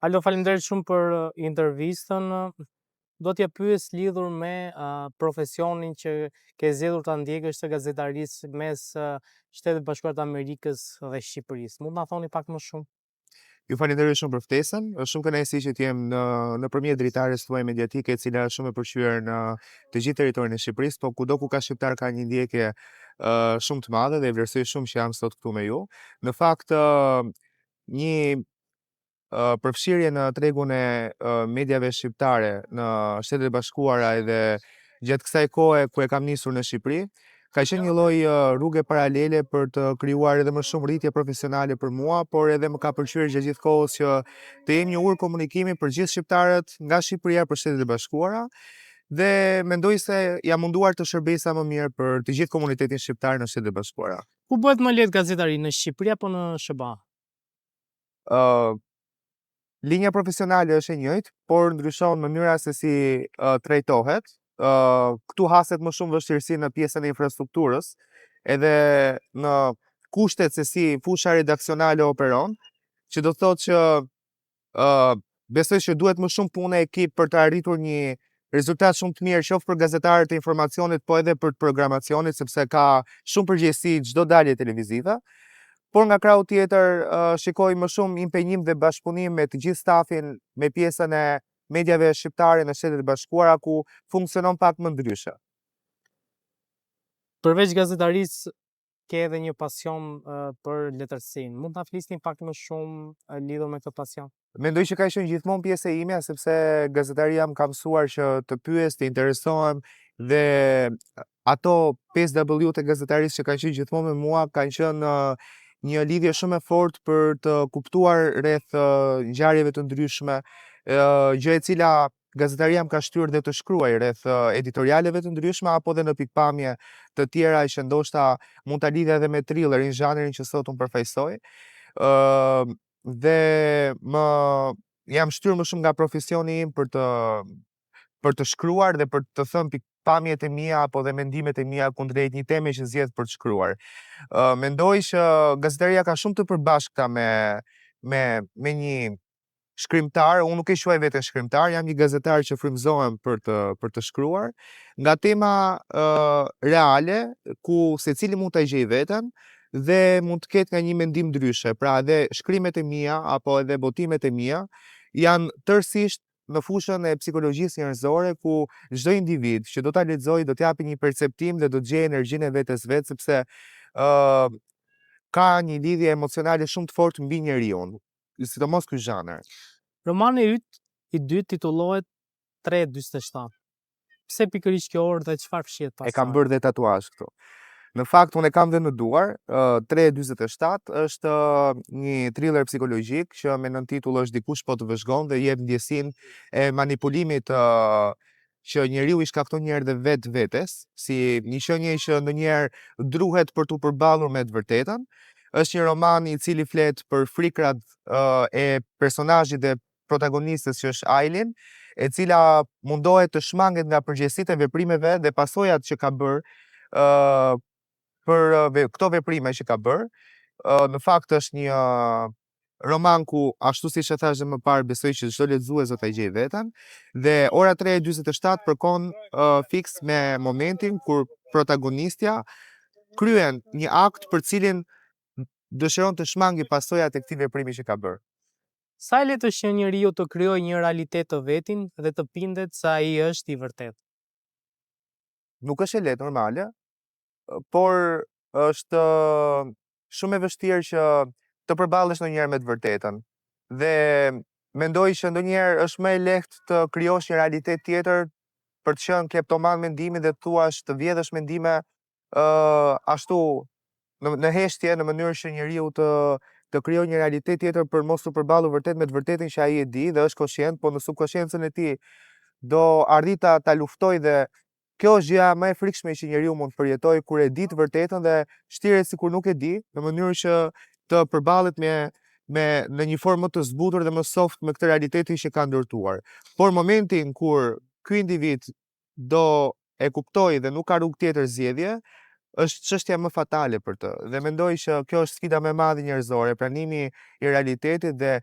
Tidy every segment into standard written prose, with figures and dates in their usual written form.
Alo, faleminderit shumë për intervistën. Do t'ja pyes lidhur me profesionin që ke zgjedhur ta ndjekësh të gazetarisë mes Shtetit Bashkuar të Amerikës dhe Shqipërisë. Mund na thoni pak më shumë? Ju falenderoj shumë për ftesën. Është shumë kënaqësi që t'jem nëpërmjet dritares tuaj mediatike, e cila është shumë e përshyrë në të gjithë territorin e Shqipërisë, po kudo ku ka shqiptar ka një ndjekje shumë të madhe dhe e vlerësoj shumë që jam sot këtu me ju. Në fakt, një përfshirje në tregun e mediave shqiptare në Shtetet e Bashkuara edhe gjatë kësaj kohe ku e kam nisur në Shqipëri, ka qenë një lloj rruge paralele për të krijuar edhe më shumë rritje profesionale për mua, por edhe më ka pëlqyer gjatë gjithë kohës që të jem një urë komunikimi për gjithë shqiptarët nga Shqipëria për Shtetet e Bashkuara dhe mendoj se jam munduar të shërbej sa më mirë për të gjithë komunitetin shqiptar në Shtetet e Bashkuara. Ku bëhet më lehtë gazetari, në Shqipëri apo në SBA? Linja profesionale është e njëjtë, por ndryshon mënyra se si trajtohet. Këtu haset më shumë vështirësi në pjesën e infrastrukturës, edhe në kushtet se si fusha redaksionale operon, që do të thotë që besoj që duhet më shumë punë e ekip për të arritur një rezultat shumë të mirë, qoftë për gazetarët e informacionit, po edhe për të programacionit, sepse ka shumë përgjegjësi çdo dalje televizive. Por nga krau tjetër, shikoj më shumë impenjim dhe bashkëpunim me të gjithë stafin me pjesën e mediave shqiptare në Shtetet e Bashkuara, ku funksionon pak më ndryshe. Përveç gazetarisë, ke edhe një pasion për letërsinë. Mund ta flisni pak më shumë lidhur me këtë pasion? Mendoj që ka qenë gjithmonë pjesë e ime, sepse gazetaria më ka mësuar që të pyes, të interesohem dhe ato 5W të gazetarisë që kanë qenë gjithmonë me mua kanë qenë një lidhje shumë e fortë për të kuptuar rreth ngjarjeve të ndryshme, gjë e cila gazetaria më ka shtyrë dhe të shkruaj rreth editorialeve të ndryshme apo dhe në pikpamje të tjera që ndoshta mund ta lidhja edhe me thrillerin, zhanrin që sot unë përfaqësoj. Dhe jam shtyrë më shumë nga profesioni im për të shkruar dhe për të thënë pikpamjet e mia apo dhe mendimet e mia kundrejt një teme që zgjedh për të shkruar. Mendoj që gazetaria ka shumë të përbashkëta me një shkrimtar. Unë nuk e quaj veten shkrimtar, jam një gazetar që frymëzohem për të shkruar nga tema reale ku secili mund ta gjejë veten dhe mund të ketë nga një mendim ndryshe. Pra edhe shkrimet e mia apo edhe botimet e mia janë tërësisht në fushën e psikologjisë njerëzore, ku çdo individ që do ta lexojë do të japi një perceptim dhe do të gjejë energjinë e vetes vet, sepse ka një lidhje emocionale shumë të fortë mbi njeriu, sidomos ky zhanër. Romani yt i dytë titullohet 3:47. Pse pikërisht kjo orë dhe çfarë fshihet pas? E kam bërë dhe tatuazh këtu. Në fakt, unë e kam dhe në duar. 3:47 është një thriller psikologjik që me nëntitull është Dikush po të vëzhgon dhe jep ndjesinë e manipulimit që njeriu i shkakton një herë dhe vetes, si një qenie që ndonjëherë druhet për t'u përballur me të vërtetën. Është një roman i cili flet për frikrat e personazhit dhe protagonistës që është Ailin, e cila mundohet të shmanget nga përgjegjësitë e veprimeve dhe pasojat që ka bërë për këto veprime që ka bërë. Në fakt është një roman ku, ashtu siç e thash dhe më parë, besoj që çdo lexues do ta gjejë veten, dhe ora 3:47 përkon fiks me momentin kur protagonistja kryen një akt për cilin dëshiron të shmangi pasojat e këtij veprimi që ka bërë. Sa e lehtë është që njeriu të krijojë një realitet të vetin dhe të pindet se ai është i vërtetë? Nuk është e lehtë normale, por është shumë e vështirë që të përballesh ndonjëherë me të vërtetën. Dhe mendoj që ndonjëherë është më e lehtë të krijosh një realitet tjetër për të qenë kleptoman mendimi dhe thuash të vjedhësh mendime ashtu në heshtje, në mënyrë që njeriu të krijojë një realitet tjetër për mos u përballur vërtet me të vërtetën që ai e di dhe është koshient, po në subkonsciencën e tij do arrit ta luftoj dhe kjo është gjëja më e frikshme që njeriu mund të përjetojë kur e di të vërtetën dhe shtiret sikur nuk e di, në mënyrë që të përballet në një formë më të zbutur dhe më soft me këtë realitetin që ka ndërtuar. Por momentin kur ky individ do e kuptojë dhe nuk ka rrugë tjetër zgjedhje, është çështja më fatale për të. Dhe mendoj që kjo është sfida më e madhe njerëzore, pranimi i realitetit dhe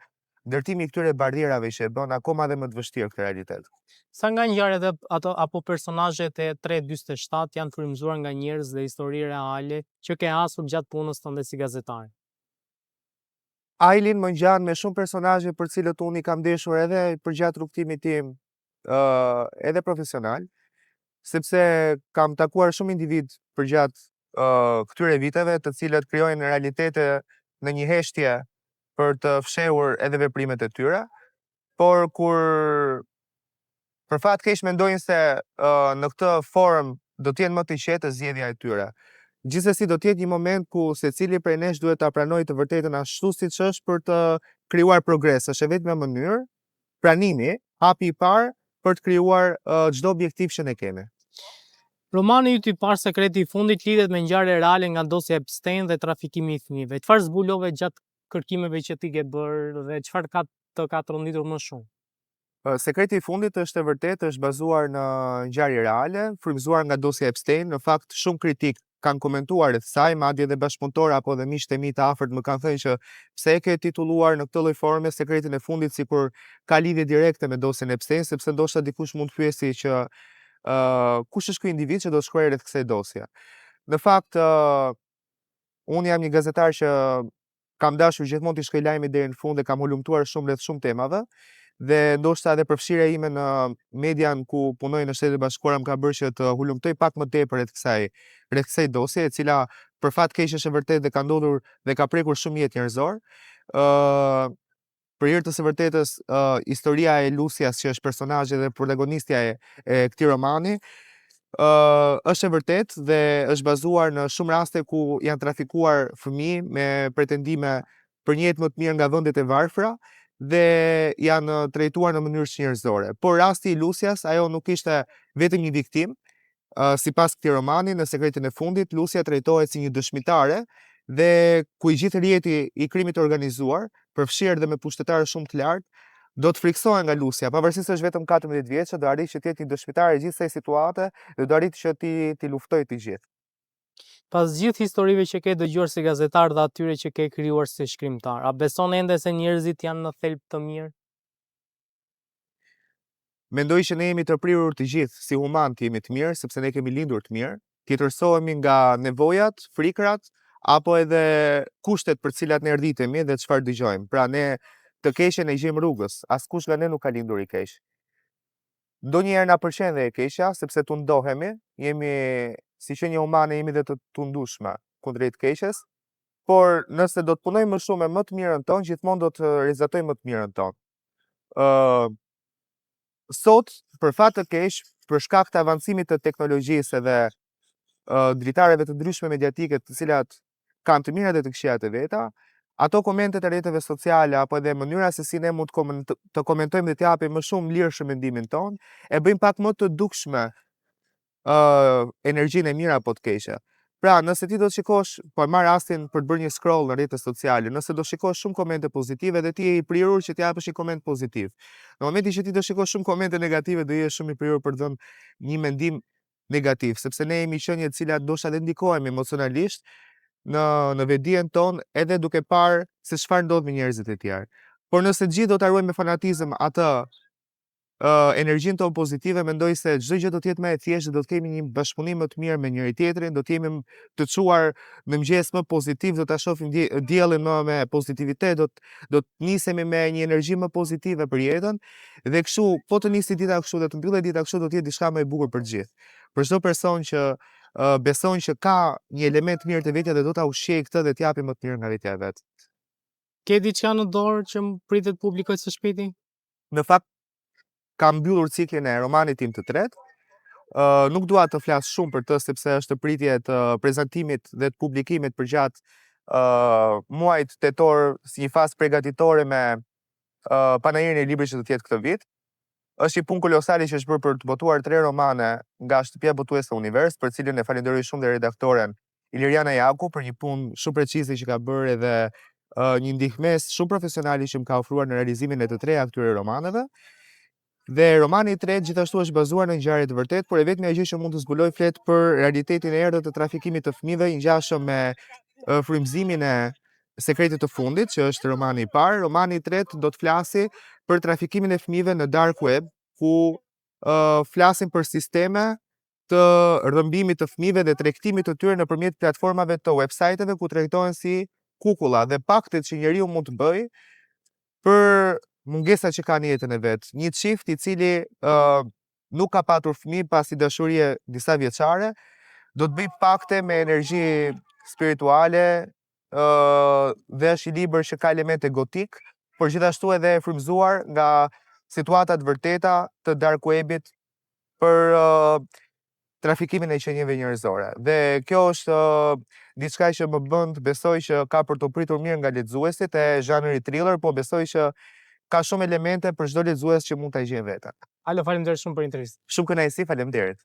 ndërtimi i këtyre barrierave që e bën akoma dhe më të vështirë këtë realitet. Sa nga ngjarjet apo personazhet e 347 janë frymëzuar nga njerëz dhe histori reale që ke hasur gjatë punës tënde si gazetar? Ailin më ngjan me shumë personazhe për cilët unë i kam ndeshur edhe përgjatë rrugtimit tim edhe profesional, sepse kam takuar shumë individ përgjatë këtyre viteve, të cilët krijojnë realitete në një heshtje për të fshehur edhe veprimet e tyre, por kur për fat keq mendojnë se në këtë formë do të jenë më të qetë zgjedhja e tyre. Gjithsesi do të jetë një moment ku secili prej nesh duhet ta pranojë të vërtetën ashtu siç është për të krijuar progres. Është vetëm një mënyrë pranimi, hapi i parë për të krijuar çdo objektiv që ne kemi. Romani yt i parë Sekreti i fundit lidhet me ngjarje reale nga dosja Epstein dhe trafikimi i fëmijëve. Çfarë zbulove gjatë kërkimeve që ti ke bërë dhe çfarë të ka tronditur më shumë? Sekreti i fundit është e vërtetë është bazuar në ngjarje reale, frymëzuar nga dosja Epstein. Në fakt shumë kritik kanë komentuar rreth saj, madje edhe bashkëpunëtorë apo dhe miqtë e mi të afërt më kanë thënë që pse e ke titulluar në këtë lloj forme Sekretin e fundit, sikur ka lidhje direkte me dosjen Epstein, sepse ndoshta dikush mund të pyesi që kush është ky individ që do të shkruajë rreth kësaj dosje. Në fakt, unë jam një gazetar që kam dashur gjithmonë të shkoj lajme deri në fund dhe kam hulumtuar shumë rreth shumë temave. Dhe ndoshta edhe përfshirja ime në median ku punoj në Shtetet e Bashkuara më ka bërë që të hulumtoj pak më tepër rreth kësaj dosje, e cila për fat keq është e vërtetë dhe ka ndodhur dhe ka prekur shumë jetë njerëzor. Për hir të së vërtetës, historia e Lucias, që është personazhi dhe protagonistja e këtij romani, është e vërtetë dhe është bazuar në shumë raste ku janë trafikuar fëmijë me pretendime për një jetë më të mirë nga vendet e varfra dhe janë trajtuar në mënyrë njerëzore. Por rasti i Lucias, ajo nuk ishte vetëm një viktim. Sipas këtij romani, në Sekretin e fundit, Lucia trajtohet si një dëshmitare dhe ku i gjithë rjeti i krimit të organizuar, përfshirë dhe me pushtetarë shumë të lartë, do të friksohen nga Lucia, pavarësisht se është vetëm 14 vjeçë, do arrijë që të jetë një dëshmitare e gjithë kësaj situate dhe do arrijë që ti luftojë të gjithë. Pas gjithë historive që ke dëgjuar si gazetar dhe atyre që ke krijuar si shkrimtar, a beson ende se njerëzit janë në thelb të mirë? Mendoj që ne jemi të prirur të gjithë si human të jemi të mirë, sepse ne kemi lindur të mirë, të tërsohemi nga nevojat, frikrat, apo edhe kushtet për cilat ne erdhitemi dhe çfarë dëgjojmë. Pra ne të keqen e gjejmë rrugës, askush nga ne nuk ka lindur i keq. Ndonjëherë na pëlqen dhe e keqja, sepse tundohemi, jemi si qenie humane jemi dhe të tundueshme kundrejt keqes, por nëse do të punojmë më shumë me më të mirën tonë, gjithmonë do të realizotojmë më të mirën tonë. Sot, për fat të keq, për shkak të avancimit të teknologjisë dhe dritareve të ndryshme mediatike, të cilat kanë të mirat dhe të këqijat e veta, ato komentet e rrjeteve sociale apo edhe mënyra se si ne mund të komentojmë dhe të japim më shumë lirshëm mendimin tonë, e bëjmë pak më të dukshme energjinë e mirë apo të keqe. Pra, nëse ti do të shikosh, po marr rastin për të bërë një scroll në rrjetet sociale, nëse do shikosh shumë komente pozitive dhe ti je i prirur që të japësh një koment pozitiv. Në momentin që ti do shikosh shumë komente negative, do jesh shumë i prirur për të dhënë një mendim negativ, sepse ne jemi qenie të cilat ndoshta dhe ndikohemi emocionalisht në vetdijen tonë edhe duke parë se çfarë ndodh me njerëzit e tjerë. Por nëse gjithë do ta ruajmë me fanatizëm atë energjinë tonë pozitive, mendoj se çdo gjë do të jetë më e thjeshtë, do të kemi një bashkëpunim më të mirë me njëri tjetrin, do të jemi të çuar në mëngjes më pozitiv, do ta shohim diellin më me pozitivitet, do të nisemi me një energji më pozitive për jetën dhe kështu, po të nisi dita kështu dhe të mbyllet dita kështu, do të jetë diçka më e bukur për gjithë. Për çdo person që beson që ka një element mirë të vetja dhe do ta ushqejë këtë dhe t'japi më të mirë nga vetja e vet. Ke diçka në dorë që pritet publikohet së shpejti? Në fakt, kam mbyllur ciklin e romanit tim të tretë. Nuk dua të flas shumë për të sepse është pritje të prezantimit dhe të publikimit përgjatë muajit tetor si një fazë përgatitore me panajirin e librit që do të jetë këtë vit. Është një punë kolosale që është bërë për të botuar 3 romane nga Shtëpia Botuese Univers, për cilën e falenderoj shumë dhe redaktoren Iliriana Jaku për një punë shumë precize që ka bërë edhe një ndihmes shumë profesionale që më ka ofruar në realizimin e të 3 këtyre romaneve. Dhe romani i tretë gjithashtu është bazuar në ngjarje të vërtetë, por e vetmja gjë që mund të zbuloj flet për realitetin e errët të trafikimit të fëmijëve, i ngjashëm me frymëzimin e Sekreti të fundit, që është romani i parë. Romani i tretë do të flasi për trafikimin e fëmijëve në dark web, ku flasim për sisteme të rrëmbimit të fëmijëve dhe tregtimit të tyre nëpërmjet platformave të websajteve ku trajtohen si kukulla dhe paktet që njeriu mund të bëjë për mungesat që ka në jetën e vet. Një çift i cili nuk ka patur fëmijë pasi dashurie disa vjeçare, do të bëj pakte me energji spirituale dhe është i libër që ka elemente gotik, por gjithashtu edhe e frymëzuar nga situatat vërteta të dark webit për trafikimin e qenieve njerëzore. Dhe kjo është diçka që më bën të besoj që ka për të pritur mirë nga lexuesit e zhanri thriller, po besoj që ka shumë elemente për çdo lexues që mund ta gjejë veten. Alo, faleminderit shumë për intervistë. Shumë kënaqësi, faleminderit.